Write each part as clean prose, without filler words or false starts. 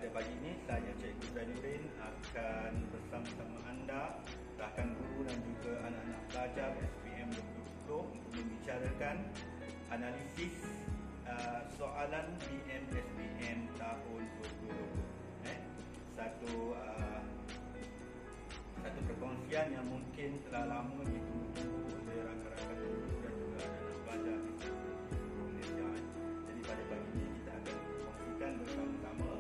pada pagi ini saya Cikgu Zainuddin akan bersama-sama anda, rakan guru dan juga anak-anak pelajar SPM 2020 untuk membicarakan analisis soalan BM-SPM tahun 2020. Satu perkongsian yang mungkin telah lama ditunggu oleh rakan-rakan guru dan juga anak-anak pelajar di seluruh Malaysia. Jadi pada pagi ini kita akan kongsikan bersama-sama.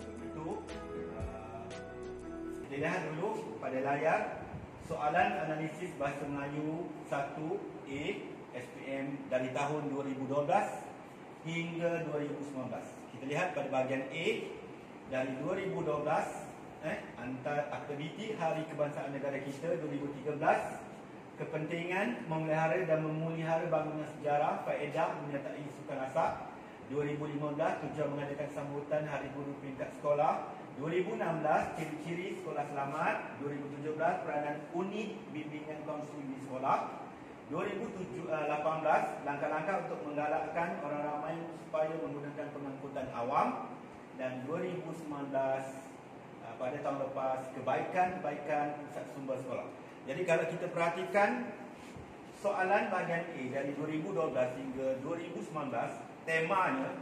Sebelum itu, kita lihat dulu pada layar soalan analisis Bahasa Melayu 1A SPM dari tahun 2012 hingga 2019. Kita lihat pada bahagian A dari 2012, antara aktiviti Hari Kebangsaan Negara kita 2013, kepentingan memelihara dan memulihara bangunan sejarah, faedah menyertai sukan rasa. 2015, tujuan mengadakan sambutan Hari Guru peringkat sekolah. 2016, ciri-ciri sekolah selamat. 2017, peranan unit bimbingan kaunseling di sekolah. 2018, langkah-langkah untuk menggalakkan orang ramai supaya menggunakan pengangkutan awam. Dan 2019, pada tahun lepas, kebaikan-kebaikan pusat sumber sekolah. Jadi kalau kita perhatikan soalan bahagian A dari 2012 hingga 2019, temanya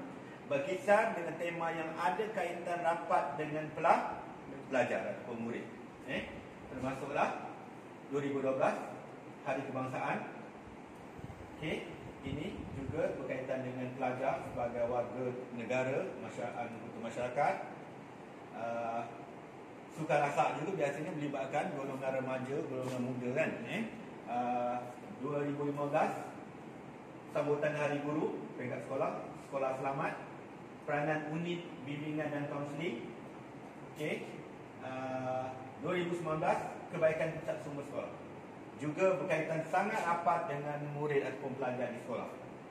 berkisar dengan tema yang ada kaitan rapat dengan pelajar atau murid. Termasuklah 2012 Hari Kebangsaan. Ini juga berkaitan dengan pelajar sebagai warga negara, masyarakat. Sukan rasa juga biasanya melibatkan golongan remaja, golongan muda kan. 2015 sambutan Hari Guru peringkat sekolah, sekolah selamat, peranan unit bimbingan dan kaunseling. 2019 kebaikan pusat sumber sekolah. Juga berkaitan sangat rapat dengan murid ataupun pelajar di sekolah.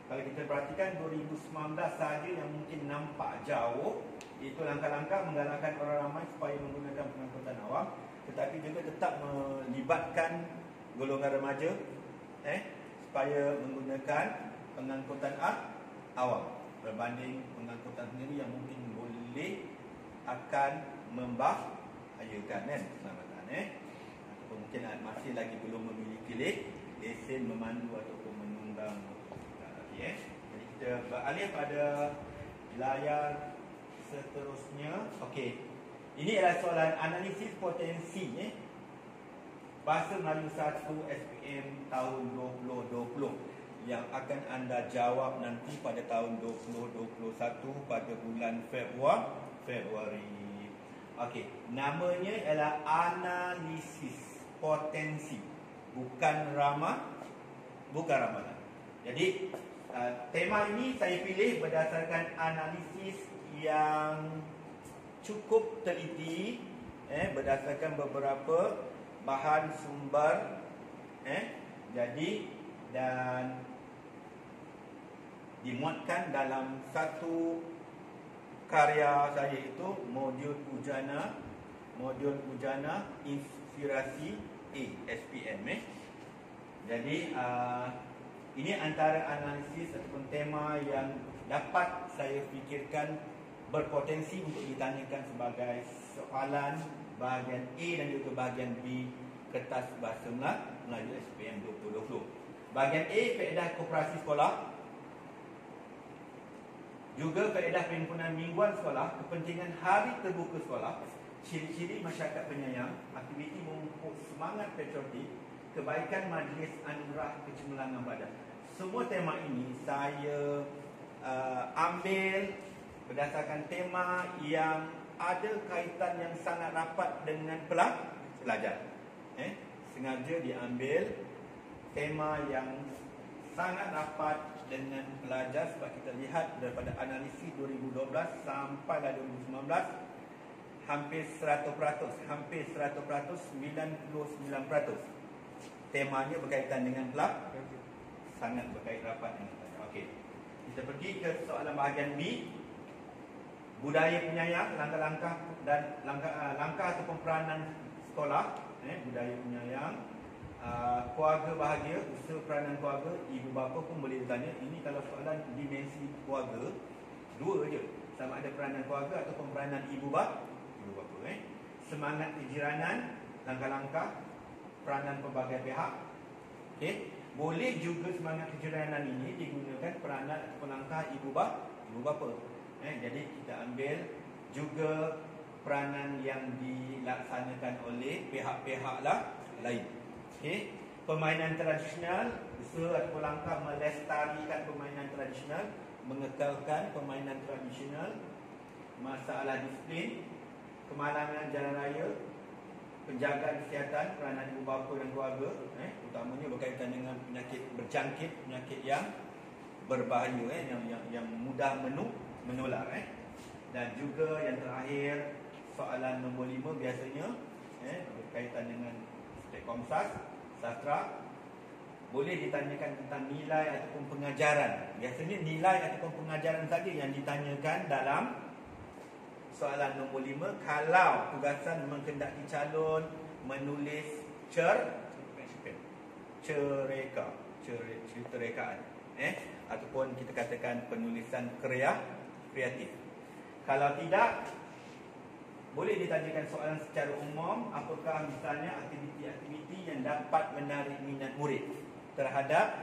Kalau kita perhatikan 2019 sahaja yang mungkin nampak jauh, itu langkah-langkah menggalakkan orang ramai supaya menggunakan pengangkutan awam, tetapi juga tetap melibatkan golongan remaja supaya menggunakan pengangkutan awam berbanding pengangkutan sendiri yang mungkin boleh akan membahayakan keselamatan ataupun mungkin masih lagi belum memiliki lesen memandu ataupun menunggang. Jadi kita beralih pada layar seterusnya. Ini adalah soalan analisis potensi Bahasa Melayu 1 SPM tahun 2020 yang akan anda jawab nanti pada tahun 2021 pada bulan Februari. Namanya ialah analisis potensi, bukan ramalan. Jadi tema ini saya pilih berdasarkan analisis yang cukup teliti, berdasarkan beberapa bahan sumber, dan dimuatkan dalam satu karya saya, itu modul Ujana Inspirasi A SPM. Jadi ini antara analisis ataupun tema yang dapat saya fikirkan berpotensi untuk ditanyakan sebagai soalan bahagian A dan juga bahagian B kertas Bahasa Melayu SPM 2020. Bahagian A, faedah koperasi sekolah, juga faedah perhimpunan mingguan sekolah, kepentingan hari terbuka sekolah, ciri-ciri masyarakat penyayang, aktiviti memupuk semangat patriotik, kebaikan majlis anugerah kecemerlangan badan. Semua tema ini saya ambil berdasarkan tema yang ada kaitan yang sangat rapat dengan pelajar. Sengaja diambil tema yang sangat rapat dengan pelajar sebab kita lihat daripada analisis 2012 sampai 2019 hampir 100%, 99% temanya berkaitan dengan pelajar, sangat berkaitan rapat dengan pelajar. Kita pergi ke soalan bahagian B, budaya penyayang, langkah-langkah dan langkah ataupun peranan sekolah, budaya penyayang, keluarga bahagia, usaha peranan keluarga, ibu bapa pun boleh ditanya. Ini kalau soalan dimensi keluarga, dua je, sama ada peranan keluarga ataupun peranan ibu bapa. Semangat kejiranan, langkah-langkah, peranan pelbagai pihak. Okey, boleh juga semangat kejiranan ini digunakan peranan ataupun langkah ibu bapa. Jadi kita ambil juga peranan yang dilaksanakan oleh pihak-pihak lain. Okey, permainan tradisional, usaha ataupun langkah melestarikan permainan tradisional, mengekalkan permainan tradisional, masalah disiplin, kemalangan jalan raya, penjagaan kesihatan peranan ibu bapa dan keluarga, utamanya berkaitan dengan penyakit berjangkit, penyakit yang berbahaya, yang mudah menular, dan juga yang terakhir soalan nombor 5 biasanya berkaitan dengan Komsas, sastra, boleh ditanyakan tentang nilai ataupun pengajaran. Biasanya nilai ataupun pengajaran saja yang ditanyakan dalam soalan nombor 5 kalau tugasan menghendaki calon menulis cerita rekaan, ataupun kita katakan penulisan kreatif. Kalau tidak, boleh ditanyakan soalan secara umum, apakah misalnya aktiviti-aktiviti yang dapat menarik minat murid terhadap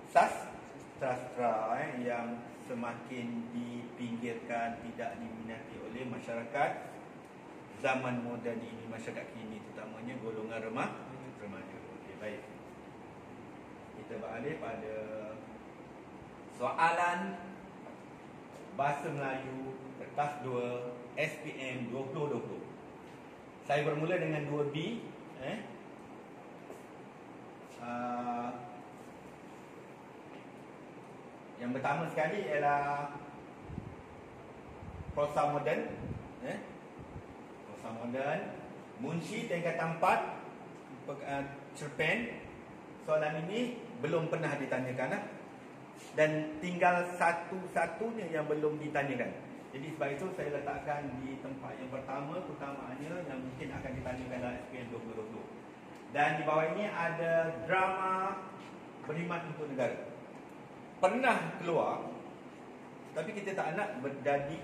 sastra yang semakin dipinggirkan, tidak diminati oleh masyarakat zaman moden ini, masyarakat kini, terutamanya golongan remaja. Okey, baik. Kita beralih pada soalan Bahasa Melayu kertas 2 SPM 2020. Saya bermula dengan 2B. Yang pertama sekali ialah prosa moden. Prosa moden, munshi tingkatan 4, cerpen. Soalan ini belum pernah ditanyakan, dan tinggal satu-satunya yang belum ditanyakan. Jadi sebab itu saya letakkan di tempat yang pertama, utamaannya yang mungkin akan ditanyakan dalam SPM 2020. Dan di bawah ini ada drama Berkhidmat untuk Negara. Pernah keluar, tapi kita tak nak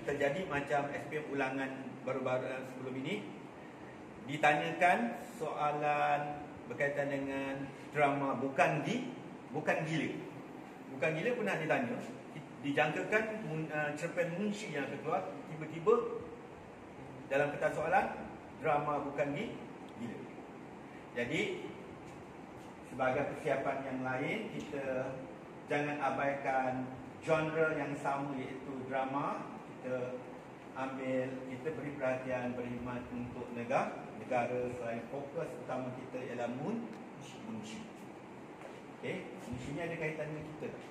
terjadi macam SPM ulangan baru-baru sebelum ini. Ditanyakan soalan berkaitan dengan drama Bukan Gila. Bukan Gila pernah ditanya. Dijangkakan cerpen munshi yang akan keluar, tiba-tiba dalam kertas soalan drama Bukan Gila. Jadi sebagai persiapan yang lain, kita jangan abaikan genre yang sama, iaitu drama. Kita beri perhatian berkhidmat untuk negara. Selain fokus utama kita ialah munshi. Okey, munshi ni ada kaitan dengan kita tak?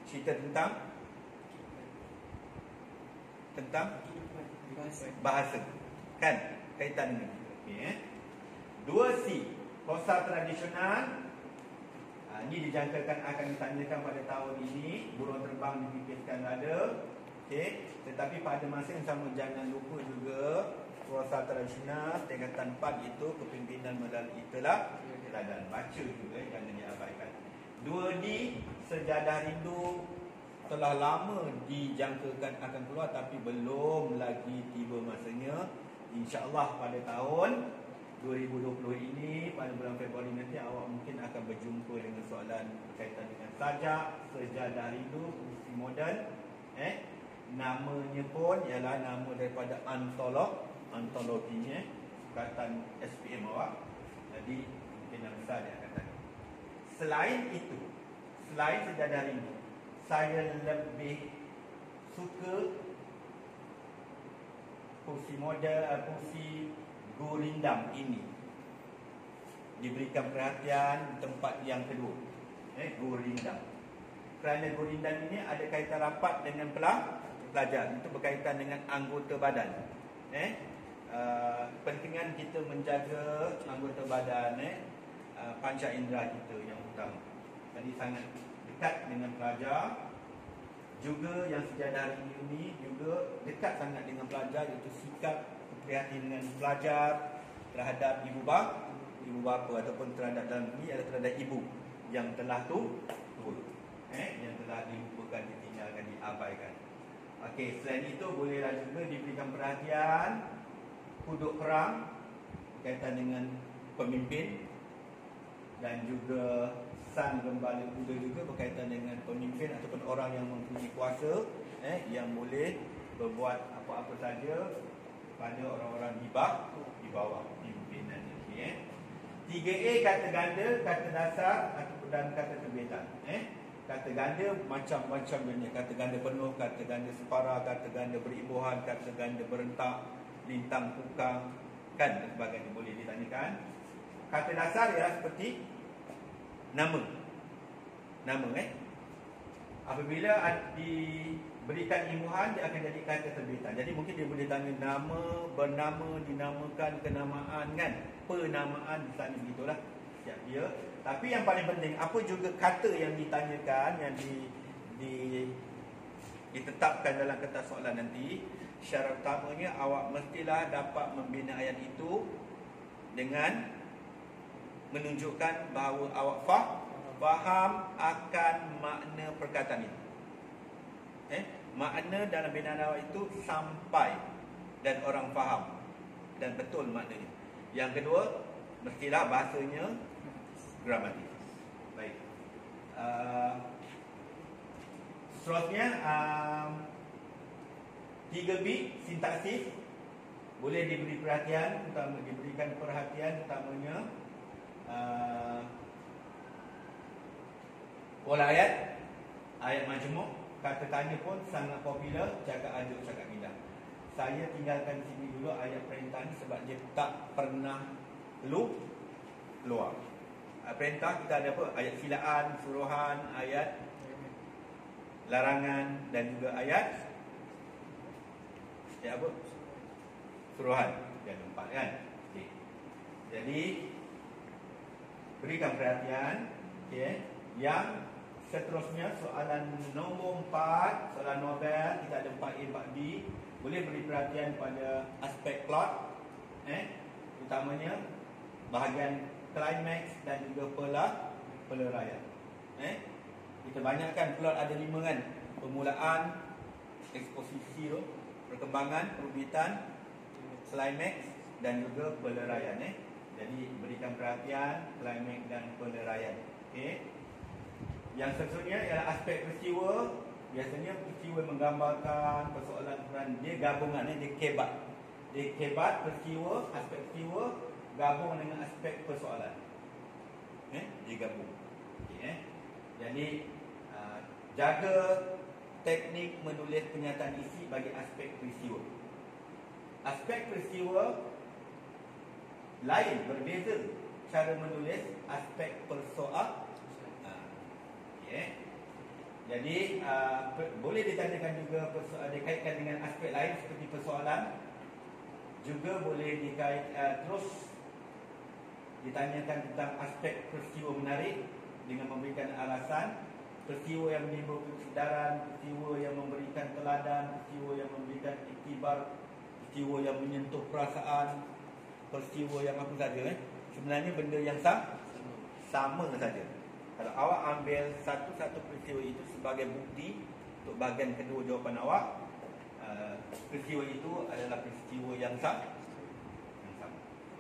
Cerita tentang bahasa, kan? Kaitan dengan kita. Okey, 2C, prosa tradisional. Ini dijangkakan akan ditanyakan pada tahun ini. Burung terbang dipipitkan dada. Okey, tetapi pada masa yang sama jangan lupa juga prosa tradisional tingkatan 4 itu kepimpinan melalui teladan. Baca juga, jangan diabaikan. 2D, Sejadah Rindu, telah lama dijangkakan akan keluar tapi belum lagi tiba masanya. InsyaAllah pada tahun 2020 ini, pada bulan Februari nanti, awak mungkin akan berjumpa dengan soalan berkaitan dengan sajak Sejadah Rindu, fungsi moden. Namanya pun ialah nama daripada antologinya, sukatan SPM awak. Jadi kemungkinan besar dia akan tanya. Selain itu, selain Sejadah Rindu, saya lebih suka fungsi fungsi Gurindam ini diberikan perhatian tempat yang kedua. Gurindam. Kerana Gurindam ini ada kaitan rapat dengan pelajar. Itu berkaitan dengan anggota badan. Pentingan kita menjaga anggota badan, panca indera kita yang utama. Jadi sangat dekat dengan pelajar. Juga yang Sejadah Rindu ini juga dekat sangat dengan pelajar, iaitu sikap keprihatinan pelajar terhadap ibu bapa ataupun terhadap, dalam ini adalah terhadap ibu yang telah tua, yang telah dilupakan, ditinggalkan, diabaikan. Okey, selain itu bolehlah juga diberikan perhatian hudud perang berkaitan dengan pemimpin, dan juga sang gembala kuda juga berkaitan dengan pemimpin ataupun orang yang mempunyai kuasa, yang boleh berbuat apa-apa saja pada orang-orang di bawah pimpinan. Okey, 3A kata ganda, kata dasar ataupun dan kata terbitan. Kata ganda macam-macam jenis. Kata ganda penuh, kata ganda separa, kata ganda berimbuhan, kata ganda berentak, lintang, pukang, kan, dan sebagainya boleh ditanyakan. Kata dasar ialah seperti nama. Apabila diberikan imbuhan, dia akan jadi kata terbitan. Jadi mungkin dia boleh tanya nama, bernama, dinamakan, kenamaan, kan, penamaan, misalnya begitulah siap dia. Tapi yang paling penting, apa juga kata yang ditanyakan, yang ditetapkan dalam kertas soalan nanti. Syarat utamanya awak mestilah dapat membina ayat itu dengan menunjukkan bahawa awak faham akan makna perkataan itu. Makna dalam binaan awak itu sampai dan orang faham dan betul maknanya. Yang kedua, mestilah bahasanya gramatik. Baik. Seterusnya 3B sintaksis boleh diberikan perhatian utamanya pola ayat majmuk, kata tanya pun sangat popular, cakap ajuk, cakap bilang. Saya tinggalkan sini dulu ayat perintah ni sebab dia tak pernah keluar. Perintah kita ada apa? Ayat silaan, suruhan, ayat larangan, dan juga ayat apa? Suruhan. Yang keempat, kan? Okay. Jadi berikan perhatian. Okay. Yang seterusnya soalan nombor 4, soalan Nobel, kita ada 4A, 4B. Boleh beri perhatian pada aspek plot, utamanya bahagian climax dan juga peleraian. Kita banyakkan plot ada 5, kan? Permulaan, eksposisi tu, perkembangan, perubitan, climax dan juga peleraian. Jadi berikan perhatian climax dan peleraian. Okey. Yang seterusnya ialah aspek peristiwa. Biasanya peristiwa menggambarkan persoalan peran. Dia gabungan, dia kebat. Dia kebat peristiwa, aspek peristiwa gabung dengan aspek persoalan. Dia gabung. Okay, Jadi jaga teknik menulis pernyataan isi bagi aspek peristiwa. Aspek peristiwa lain, berbeza cara menulis aspek persoalan. Jadi boleh ditanyakan juga dikaitkan dengan aspek lain seperti persoalan. Juga boleh terus ditanyakan tentang aspek peristiwa menarik dengan memberikan alasan. Peristiwa yang menimbulkan kesedaran, peristiwa yang memberikan teladan, peristiwa yang memberikan iktibar, peristiwa yang menyentuh perasaan, peristiwa yang apa saja. Sebenarnya benda yang sama saja. Kalau awak ambil satu-satu peristiwa itu sebagai bukti untuk bahagian kedua jawapan awak, peristiwa itu adalah peristiwa yang sama.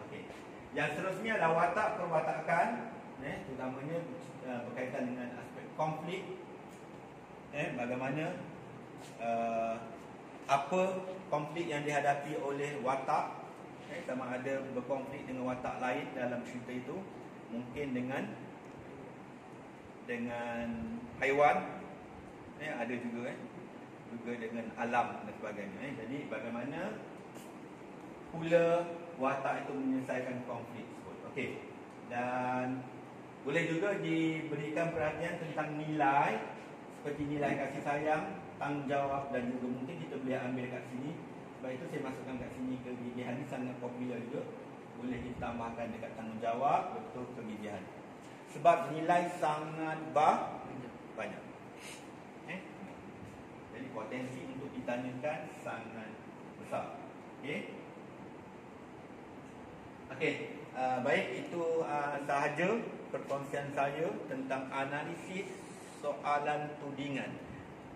Okey. Yang seterusnya adalah watak perwatakan, terutamanya berkaitan dengan aspek konflik. Bagaimana apa konflik yang dihadapi oleh watak, sama ada berkonflik dengan watak lain dalam cerita itu, mungkin dengan haiwan, ada juga dengan alam dan sebagainya. Jadi bagaimana pula watak itu menyelesaikan konflik tersebut. Okey. Dan boleh juga diberikan perhatian tentang nilai, seperti nilai kasih sayang, tanggungjawab, dan juga mungkin kita boleh ambil kat sini. Sebab itu saya masukkan kat sini kegigihan ni sangat popular juga. Boleh ditambahkan dekat tanggungjawab, betul kegigihan. Sebab nilai sangat banyak. Jadi potensi untuk ditanyakan sangat besar. Okey. Baik, itu sahaja perkongsian saya tentang analisis soalan tudingan.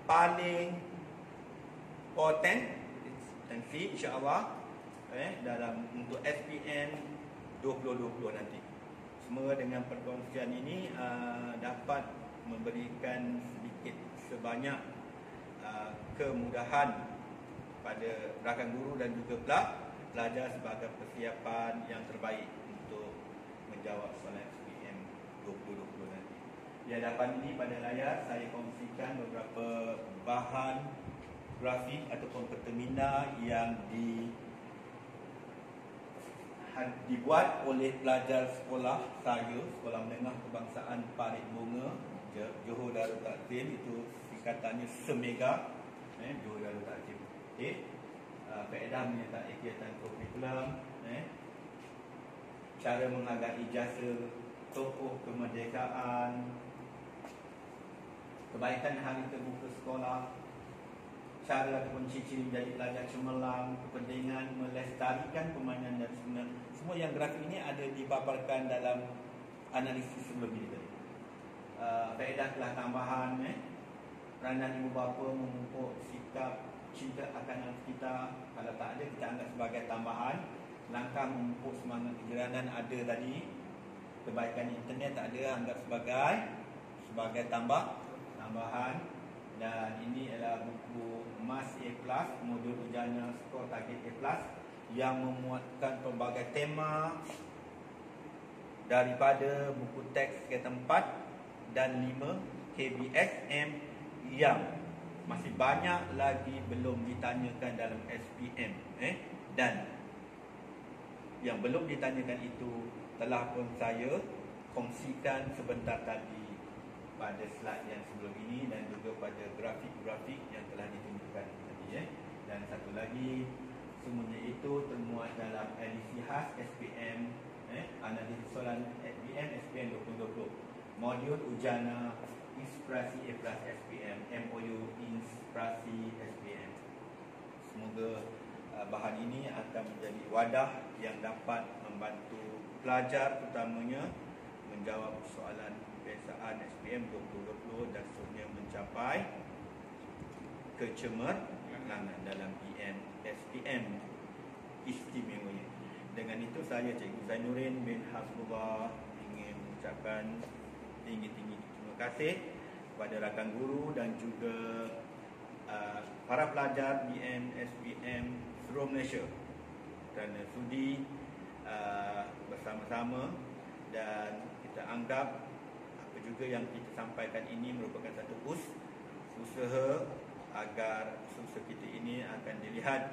paling potensi insya-Allah dalam untuk SPM 2020 nanti. Semoga dengan perkongsian ini dapat memberikan sedikit sebanyak kemudahan pada rakan guru dan juga pelajar sebagai persiapan yang terbaik untuk menjawab soalan SPM 2020 nanti. Di hadapan ini pada layar saya kongsikan beberapa bahan grafik ataupun pertemina yang dibuat oleh pelajar sekolah saya, Sekolah Menengah Kebangsaan Parit Bunga, Johor Darul Takzim. Itu singkatannya SEMEGA, Johor Darul Takzim. Faedah menyertai kegiatan kurikulum, cara menghargai jasa tokoh kemerdekaan, kebaikan hari terbuka sekolah, cara ataupun ciri-ciri menjadi pelajar cemerlang, kepentingan melestarikan permainan dan sebenarnya semua yang grafik ini ada dipaparkan dalam analisis sebelum ini tadi. Faedah kelas tambahan, peranan ibu bapa memupuk sikap cinta akan anak kita. Kalau tak ada, kita anggap sebagai tambahan. Langkah memupuk semangat kejiranan ada tadi. Kebaikan internet tak ada, anggap sebagai tambahan. Dan ini adalah buku Mas A+, modul Ujana Skor Target A+, yang memuatkan pelbagai tema daripada buku teks kegiatan 4 dan 5 KBSM yang masih banyak lagi belum ditanyakan dalam SPM, dan yang belum ditanyakan itu telah pun saya kongsikan sebentar tadi pada slide yang sebelum ini dan juga pada grafik-grafik yang telah ditunjukkan tadi. Dan satu lagi, semuanya itu termuat dalam edisi khas SPM, analisis soalan SPM 2020, modul Ujana Inspirasi A+ SPM, MOU Inspirasi SPM. Semoga bahan ini akan menjadi wadah yang dapat membantu pelajar terutamanya menjawab soalan kebiasaan SPM 2020 dan seterusnya mencapai kecemerlangan dalam SPM istimewanya. Dengan itu saya Cikgu Zainuddin bin Hasbullah ingin mengucapkan tinggi-tinggi terima kasih kepada rakan guru dan juga para pelajar BM SPM seluruh Malaysia kerana sudi bersama-sama, dan kita anggap apa juga yang kita sampaikan ini merupakan satu usaha agar usaha kita ini akan dilihat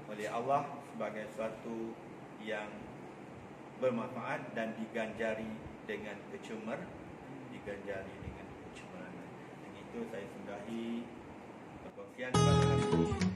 oleh Allah sebagai suatu yang bermanfaat dan diganjari dengan kecemerlangan. Dengan itu saya sudahi perkongsian pada hari ini.